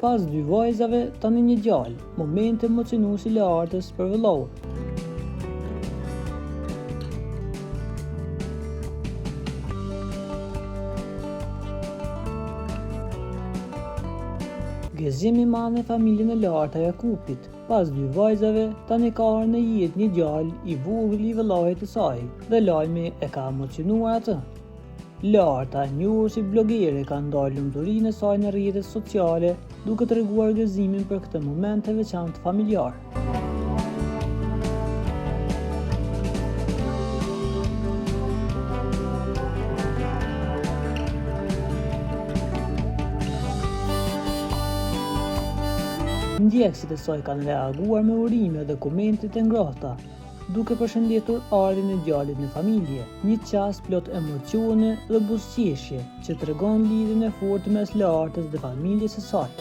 Pas 2 vajzave, tani një djalë, moment emocionues i Leartës për vëllaut. Gëzim i madh në familjen e lartë e Jakupit. Pas 2 vajzave, tani ka ardhur në jetë një djalë i vogël i vëllait të saj, dhe lajmi e ka emocionuar atë. Larta, njohur si blogere, ka ndarë lumturinë e saj në rrjetet sociale, duke treguar gëzimin për këtë moment të veçantë familjar. Ndjekësit e saj kanë reaguar me urime dhe komente të ngrohta, duke përshëndetur ardhin e djalit në familje, një çast plot emocione dhe buzëqeshje që tregon lidhjen e fortë mes Leartës dhe familjes së saj.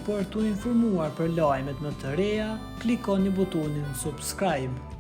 Për t'u informuar për lajmet më të reja, klikoni butonin subscribe.